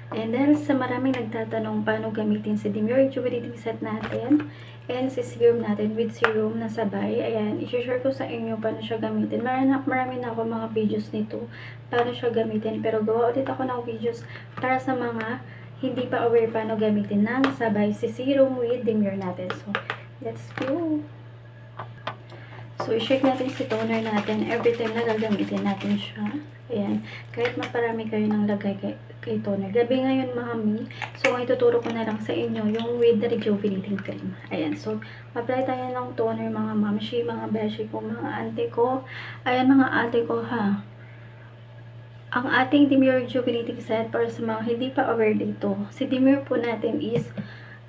And dahil sa maraming nagtatanong paano gamitin si Demure Rejuvenating Set natin and si serum natin with serum na sabay, ayan, i-share ko sa inyo paano siya gamitin. Marami na ako mga videos nito paano siya gamitin, pero gawa ulit ako ng videos para sa mga hindi pa aware paano gamitin ng sabay si serum with Demure natin. So, let's go! So, i-shake natin si toner natin every time na gagamitin natin siya. Ayan. Kahit maparami kayo ng lagay kay toner. Gabi ngayon, mami. So, ngayon tuturo ko na lang sa inyo yung with the rejuvenating cream. Ayan. So, apply tayo ng toner mga mamshi, mga beshi ko, mga ante ko. Ayan, mga ate ko ha. Ang ating Demure Rejuvenating Set para sa mga hindi pa aware dito. Si Demure po natin is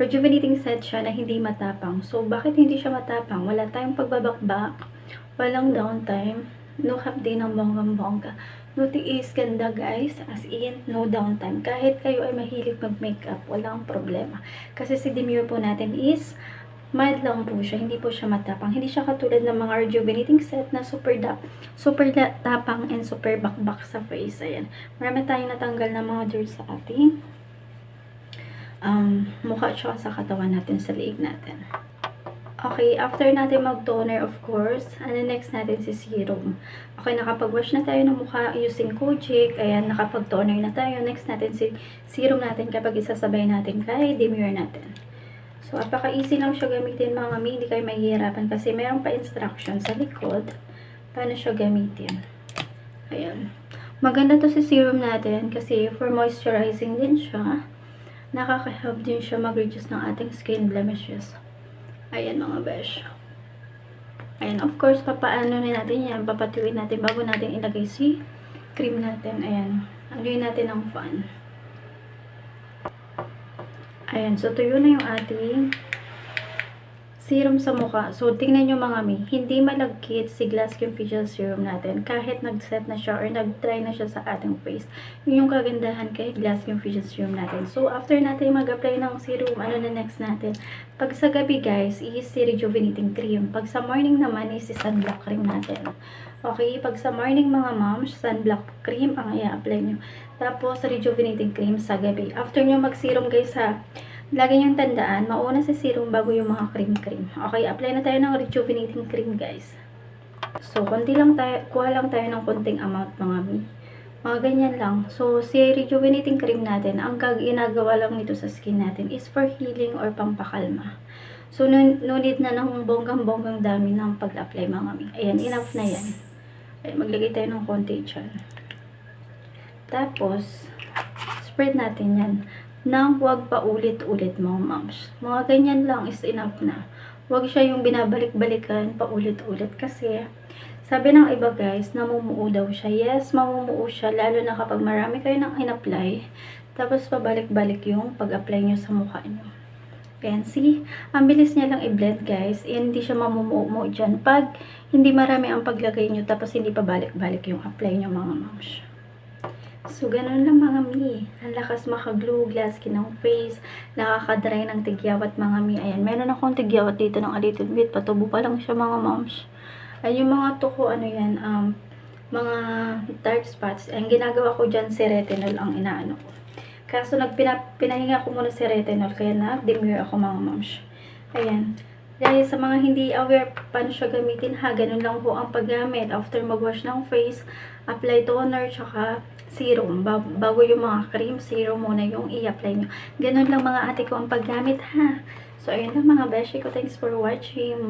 rejuvenating set siya na hindi matapang. So, bakit hindi siya matapang? Wala tayong pagbabakbak, walang downtime, no half day ng bonggang-bongga. No tiis, ganda guys, as in, no downtime. Kahit kayo ay mahilig mag-makeup, walang problema. Kasi si Demure po natin is mild lang po siya, hindi po siya matapang. Hindi siya katulad ng mga rejuvenating set na super tapang and super bakbak sa face. Ayan. Marami tayong natanggal na mga dirt sa ating mukha siya sa katawan natin, sa liig natin. Okay, after natin mag-toner, of course, ano next natin si serum. Okay, nakapag-wash na tayo ng mukha using Kojic. Ayan, nakapag-toner na tayo. Next natin si serum natin kapag isasabay natin kay Demure natin. So, apaka-easy lang siya gamitin mga mami. Hindi kayo mahihirapan kasi mayroon pa instruction sa likod paano siya gamitin. Ayan. Maganda to si serum natin kasi for moisturizing din siya. Nakaka-help din siya mag-reduce ng ating skin blemishes. Ayan mga besh. Ayan, of course, papaano na natin yan. Papatuin natin bago natin ilagay si cream natin. Ayan. Aluin natin ng fan. Ayan, so tuyo na yung ating serum sa mukha. So, tingnan nyo mga mi, hindi malagkit si Glass Skin Facial Serum natin. Kahit nag-set na siya or nag-try na siya sa ating face. Yun yung kagandahan kay Glass Skin Facial Serum natin. So, after natin mag-apply ng serum, ano na next natin? Pag sa gabi guys, is si Rejuvenating Cream. Pag sa morning naman, is si Sunblock Cream natin. Okay, pag sa morning mga moms, Sunblock Cream ang i-apply nyo. Tapos, Rejuvenating Cream sa gabi. After nyo mag-serum guys ha, lagi niyong tandaan, mauna si serum bago yung mga cream. Okay, apply na tayo ng rejuvenating cream, guys. So, konti lang tayo, kuha lang tayo ng konting amount, mga mi. Mga ganyan lang. So, si rejuvenating cream natin, ang ginagawa lang nito sa skin natin is for healing or pampakalma. So, no need na ng bonggang-bonggang dami ng pag-apply, mga mi. Ayan, enough na yan. Ayan, maglagay tayo ng konti dyan. Tapos, spread natin yan nang huwag pa ulit-ulit mga moms. Mga ganyan lang is enough na. Huwag siya yung binabalik-balikan pa ulit-ulit kasi sabi ng iba guys, namumuo daw siya. Yes, mamumuo siya lalo na kapag marami kayo nang in-apply tapos pabalik-balik yung pag-apply nyo sa mukha nyo. Ayan, see? Ang bilis niya lang i-blend guys. Hindi siya mamumuo dyan pag hindi marami ang paglagay nyo tapos hindi pa balik-balik yung apply nyo mga moms. So, ganun lang mga mi. Ang lakas makaglue, glass skin ng face, nakakadry ng tigyawat mga mi. Ayan, meron akong tigyawat dito ng a little bit. Patubo pa lang siya mga moms. Ayan, yung mga tuko, ano yan, mga dark spots. Ayan, ginagawa ko dyan si retinol ang inaano ko. Kaso, pinahinga ko muna si retinol, kaya na-demure ako mga moms. Ayan. Dahil sa mga hindi aware paano siya gamitin ha, ganun lang po ang paggamit. After mag-wash ng face, apply toner, tsaka serum. Bago yung mga cream, serum muna yung i-apply nyo. Ganun lang mga ate ko ang paggamit ha. So, ayun lang mga beshi ko. Thanks for watching. Bye.